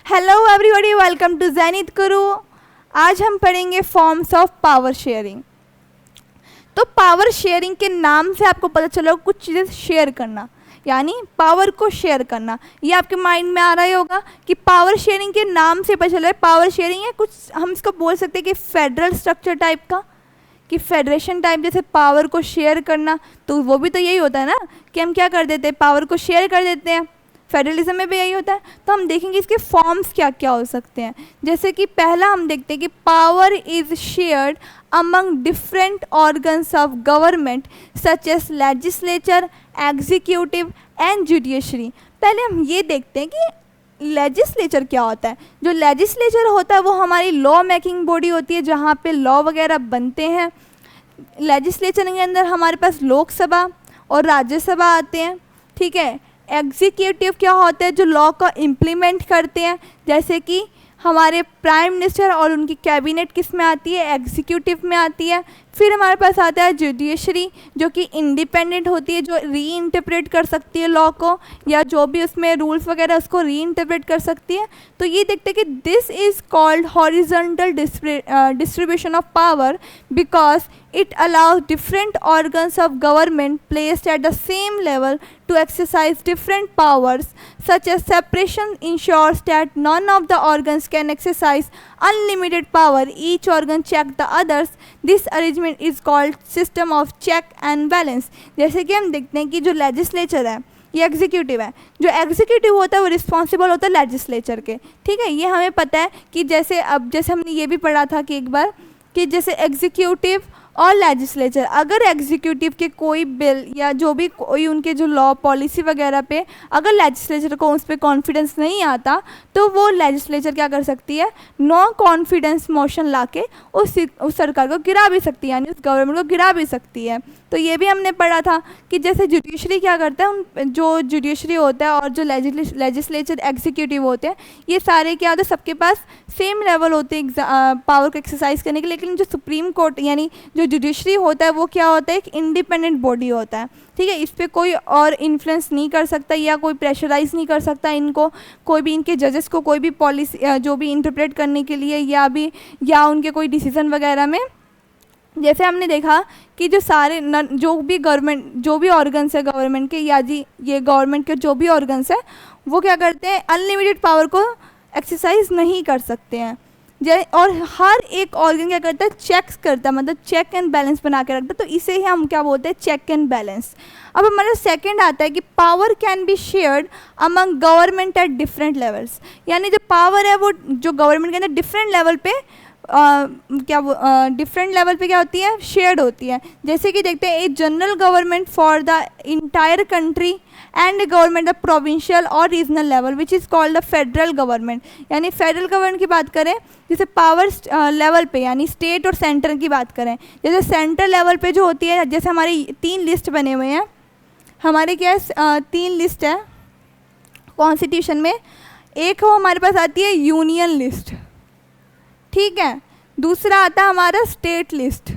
Hello everybody, welcome to ज़ैनित गुरु। आज हम पढ़ेंगे फॉर्म्स ऑफ पावर शेयरिंग। तो पावर शेयरिंग के नाम से आपको पता चला कुछ चीज़ें शेयर करना, यानी पावर को शेयर करना। ये आपके माइंड में आ रहा ही होगा कि पावर शेयरिंग के नाम से पता चला है पावर शेयरिंग है कुछ, हम इसको बोल सकते हैं कि फेडरल स्ट्रक्चर टाइप का, कि फेडरेशन टाइप जैसे पावर को शेयर करना। तो वो भी तो यही होता है ना कि हम क्या कर देते हैं, पावर को शेयर कर देते हैं। फेडरलिज्म में भी यही होता है। तो हम देखेंगे इसके फॉर्म्स क्या क्या हो सकते हैं। जैसे कि पहला हम देखते हैं कि power is shared among different organs of government such as legislature, executive and judiciary. पहले हम ये देखते हैं कि लेजिस्लेचर क्या होता है। जो लेजिस्लेचर होता है वो हमारी लॉ मेकिंग बॉडी होती है, जहाँ पे लॉ वगैरह बनते हैं। लेजिस्लेचर के अंदर हमारे पास लोकसभा और राज्यसभा आते हैं, ठीक है। एग्जीक्यूटिव क्या होता है, जो लॉ को इम्प्लीमेंट करते हैं, जैसे कि हमारे प्राइम मिनिस्टर और उनकी कैबिनेट किस में आती है, एग्जीक्यूटिव में आती है। फिर हमारे पास आता है जुडिशरी, जो कि इंडिपेंडेंट होती है, जो री इंटरप्रेट कर सकती है लॉ को, या जो भी उसमें रूल्स वगैरह उसको री इंटरप्रेट कर सकती है। तो ये देखते हैं कि this is called horizontal distribution of power because it allows different organs of government placed at the same level to exercise different powers. Such as separation ensures that none of the organs can exercise unlimited power. Each organ check the others. This arrangement is called system of check and balance. जैसे कि हम देखते हैं कि जो legislature है ये executive है। जो एग्जीक्यूटिव होता है वो रिस्पॉन्सिबल होता है लेजिस्लेचर के, ठीक है। ये हमें पता है कि जैसे हमने ये भी पढ़ा था कि एक बार कि जैसे एग्जीक्यूटिव और लेजिस्लेचर, अगर एग्जीक्यूटिव के कोई बिल या जो भी कोई उनके जो लॉ पॉलिसी वगैरह पे अगर लेजिस्लेचर को उस पर कॉन्फिडेंस नहीं आता तो वो लेजिस्लेचर क्या कर सकती है, नो कॉन्फिडेंस मोशन लाके उस सरकार को गिरा भी सकती है, यानी उस गवर्नमेंट को गिरा भी सकती है। तो ये भी हमने पढ़ा था कि जैसे जुडिशरी क्या करता है, उन जो जुडिशरी होता है और जो लेजिस्लेचर एग्जीक्यूटिव होते हैं, ये सारे क्या होते हैं, सबके पास सेम लेवल होते हैं पावर को एक्सरसाइज करने के। लेकिन जो सुप्रीम कोर्ट यानी जो जुडिशरी होता है वो क्या होता है, एक इंडिपेंडेंट बॉडी होता है, ठीक है। इस पर कोई और इन्फ्लुएंस नहीं कर सकता या कोई प्रेशराइज नहीं कर सकता इनको, कोई भी इनके जजेस को कोई भी पॉलिसी जो भी इंटरप्रेट करने के लिए या उनके कोई डिसीजन वगैरह में। जैसे हमने देखा कि जो सारे जो भी ऑर्गन्स है गवर्नमेंट के, या ये गवर्नमेंट के जो भी ऑर्गन्स है वो क्या करते हैं, अनलिमिटेड पावर को एक्सरसाइज नहीं कर सकते हैं। और हर एक ऑर्गन क्या करता है, चेक्स करता है, मतलब चेक एंड बैलेंस बना के रखता है। तो इसे ही हम क्या बोलते हैं, चेक एंड बैलेंस। अब हमारा सेकंड आता है कि power can be shared among government at different levels. यानी जो पावर है वो जो गवर्नमेंट के अंदर डिफरेंट लेवल पे डिफरेंट लेवल पे क्या होती है, शेयर्ड होती है। जैसे कि देखते हैं, a general government for the entire country and government the provincial और regional level which is called the federal government. यानी फेडरल गवर्नमेंट की बात करें, जैसे पावर लेवल पे यानी स्टेट और सेंटर की बात करें, जैसे सेंट्रल लेवल पे जो होती है, जैसे हमारी 3 लिस्ट बने हुए हैं, हमारे क्या है 3 लिस्ट है कॉन्स्टिट्यूशन में। एक वो हमारे पास आती है यूनियन लिस्ट, ठीक है। दूसरा आता है हमारा स्टेट लिस्ट,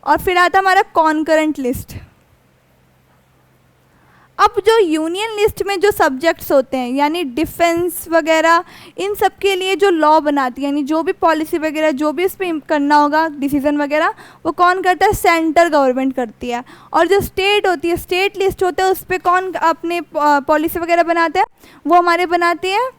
और फिर आता है हमारा कॉन्करेंट लिस्ट। अब जो यूनियन लिस्ट में जो सब्जेक्ट्स होते हैं यानी डिफेंस वगैरह, इन सब के लिए जो लॉ बनाती है, यानी जो भी पॉलिसी वगैरह जो भी इस पर करना होगा डिसीजन वगैरह, वो कौन करता है, सेंट्रल गवर्नमेंट करती है। और जो स्टेट होती है, स्टेट लिस्ट होता है, उस पर कौन अपने पॉलिसी वगैरह बनाते हैं, वो हमारे बनाते हैं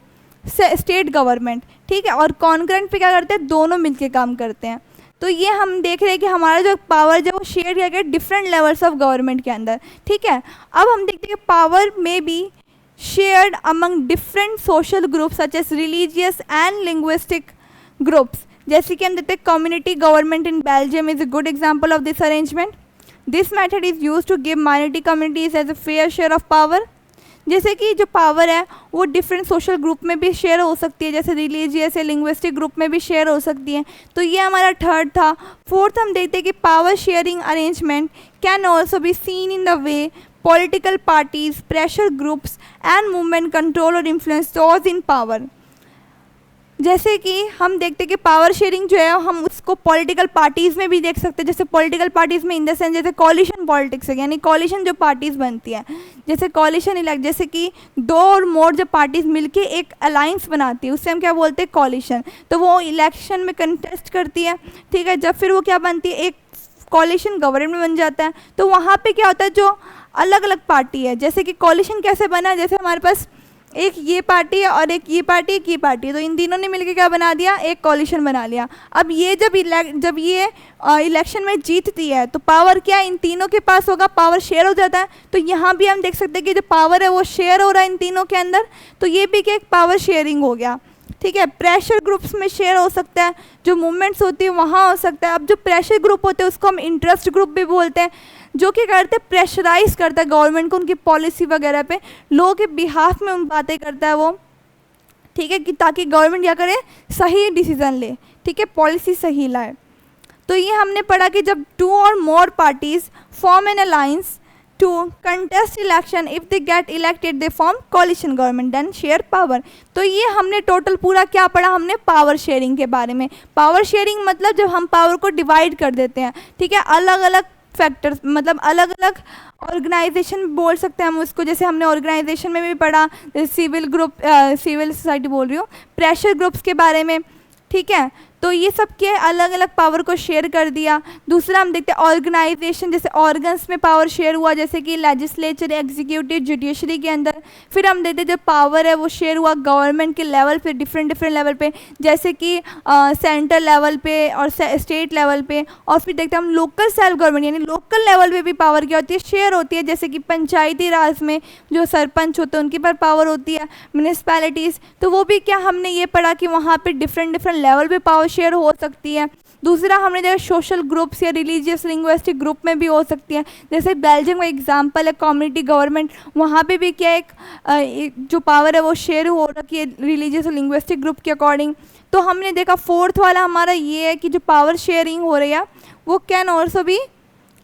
स्टेट गवर्नमेंट, ठीक है। और कॉन्करेंट पे क्या करते हैं, दोनों मिलके काम करते हैं। तो ये हम देख रहे हैं कि हमारा जो पावर जो वो शेयर किया गया डिफरेंट लेवल्स ऑफ गवर्नमेंट के अंदर, ठीक है। अब हम देखते हैं कि पावर में be shared among different social groups such as religious and linguistic groups. जैसे कि हम देखते हैं community government in Belgium is a good example of this arrangement. This method is use to give minority communities as a fair share of power. जैसे कि जो power है वो डिफरेंट सोशल ग्रुप में भी शेयर हो सकती है, जैसे रिलीजियस या लिंग्विस्टिक ग्रुप में भी शेयर हो सकती है। तो ये हमारा थर्ड था। फोर्थ हम देखते हैं कि power sharing arrangement can also be seen in the way political parties, pressure groups and movement control और इन्फ्लुएंस दोज इन पावर। जैसे कि हम देखते हैं कि पावर शेयरिंग जो है हम उसको पॉलिटिकल पार्टीज़ में भी देख सकते हैं। जैसे पॉलिटिकल पार्टीज़ में इन द सेंस जैसे कॉलिशन पॉलिटिक्स है, यानी कॉलिशन जो पार्टीज़ बनती है, जैसे कॉलिशन इलेक्ट, जैसे कि दो और मोर जब पार्टीज़ मिलके एक अलायंस बनाती है उससे हम क्या बोलते हैं, कॉलिशन। तो वो इलेक्शन में कंटेस्ट करती है, ठीक है, जब फिर वो क्या बनती है, एक कॉलिशन गवर्नमेंट बन जाता है। तो वहाँ पे क्या होता है, जो अलग अलग पार्टी है, जैसे कि कॉलिशन कैसे बना, जैसे हमारे पास एक ये पार्टी है और एक ये पार्टी, एक ये पार्टी है, तो इन तीनों ने मिलकर क्या बना दिया, एक कॉलिशन बना लिया। अब ये जब ये इलेक्शन में जीतती है तो पावर क्या इन तीनों के पास होगा, पावर शेयर हो जाता है। तो यहाँ भी हम देख सकते हैं कि जो पावर है वो शेयर हो रहा है इन तीनों के अंदर, तो ये भी क्या एक पावर शेयरिंग हो गया, ठीक है। प्रेशर ग्रुप्स में शेयर हो सकता है, जो मूवमेंट्स होती है वहाँ हो सकता है। अब जो प्रेशर ग्रुप होते हैं उसको हम इंटरेस्ट ग्रुप भी बोलते हैं, जो कि करते हैं प्रेशराइज करता है गवर्नमेंट को उनकी पॉलिसी वगैरह पे, लोगों के बिहाफ में उन बातें करता है वो, ठीक है, कि ताकि गवर्नमेंट क्या करे, सही डिसीजन ले, ठीक है, पॉलिसी सही लाए। तो ये हमने पढ़ा कि जब 2 और more parties form an alliance to contest election, if they get elected they form coalition government then share power। तो ये हमने टोटल पूरा क्या पढ़ा, हमने पावर शेयरिंग के बारे में। पावर शेयरिंग मतलब जब हम पावर को डिवाइड कर देते हैं, ठीक है, अलग अलग फैक्टर्स, मतलब अलग अलग ऑर्गेनाइजेशन बोल सकते हैं हम उसको। जैसे हमने ऑर्गेनाइजेशन में भी पढ़ा, सिविल ग्रुप, सिविल सोसाइटी बोल रही हूँ, प्रेशर ग्रुप्स के बारे में, ठीक है। तो ये सब के अलग अलग पावर को शेयर कर दिया। दूसरा हम देखते हैं ऑर्गेनाइजेशन, जैसे ऑर्गन्स में पावर शेयर हुआ, जैसे कि लेजिस्लेचर, एग्जीक्यूटिव, जुडिशरी के अंदर। फिर हम देखते हैं जो पावर है वो शेयर हुआ गवर्नमेंट के लेवल पे, डिफरेंट लेवल पे, जैसे कि सेंट्रल लेवल पे और स्टेट लेवल पे। और फिर देखते हैं हम लोकल सेल्फ गवर्नमेंट, यानी लोकल लेवल पे भी पावर क्या होती है, शेयर होती है। जैसे कि पंचायती राज में जो सरपंच होते हैं उनके पर पावर होती है, म्यूनिसपैलिटीज़, तो वो भी क्या हमने ये पढ़ा कि वहाँ पे डिफरेंट लेवल पे पावर शेयर हो सकती है। दूसरा हमने देखा सोशल ग्रुप्स या रिलीजियस लिंग्विस्टिक ग्रुप में भी हो सकती है। जैसे बेल्जियम का एग्जांपल है कम्युनिटी गवर्नमेंट, वहाँ पे भी क्या एक जो पावर है वो शेयर हो रखी है रिलीजियस और लिंग्विस्टिक ग्रुप के अकॉर्डिंग। तो हमने देखा फोर्थ वाला हमारा ये है कि जो पावर शेयरिंग हो रही है वो कैन ऑल्सो भी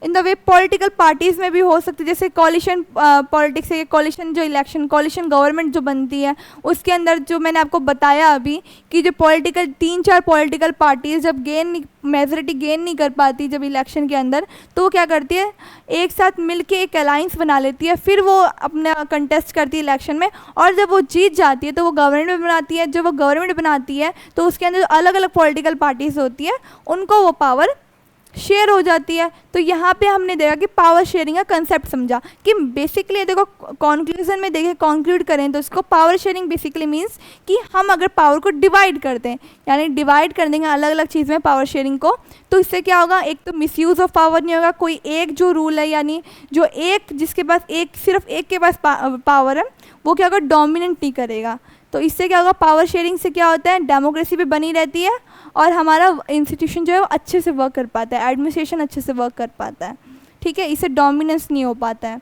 in the way political parties में भी हो सकती है। जैसे कॉलिशन पॉलिटिक्स है, कॉलिशन जो इलेक्शन, कॉलिशन गवर्नमेंट जो बनती है उसके अंदर जो मैंने आपको बताया अभी कि जो पॉलिटिकल 3-4 पॉलिटिकल पार्टीज़ जब मेजोरिटी गेन नहीं कर पाती जब इलेक्शन के अंदर, तो वो क्या करती है, एक साथ मिलके एक अलायंस बना लेती है, फिर वो अपना कंटेस्ट करती है इलेक्शन में, और जब वो जीत जाती है तो वो गवर्नमेंट बनाती है। जब वो गवर्नमेंट बनाती है तो उसके अंदर जो अलग अलग पॉलिटिकल पार्टीज़ होती है उनको वो पावर शेयर हो जाती है। तो यहाँ पे हमने देखा कि पावर शेयरिंग का कंसेप्ट समझा कि बेसिकली देखो कॉन्क्लूजन में देखें, कंक्लूड करें तो इसको पावर शेयरिंग बेसिकली मीन्स कि हम अगर पावर को डिवाइड कर दें, यानी डिवाइड कर देंगे अलग अलग चीज़ में पावर शेयरिंग को, तो इससे क्या होगा, एक तो मिसयूज़ ऑफ पावर नहीं होगा, कोई एक जो रूल है यानी जो एक जिसके पास एक सिर्फ एक के पास पावर है वो क्या होगा, डोमिनेंट नहीं करेगा। तो इससे क्या होगा, पावर शेयरिंग से क्या होता है, डेमोक्रेसी भी बनी रहती है और हमारा इंस्टीट्यूशन जो है वो अच्छे से वर्क कर पाता है, एडमिनिस्ट्रेशन अच्छे से वर्क कर पाता है, ठीक है, इससे डोमिनेंस नहीं हो पाता है।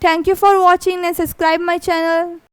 Thank you for watching and subscribe my channel.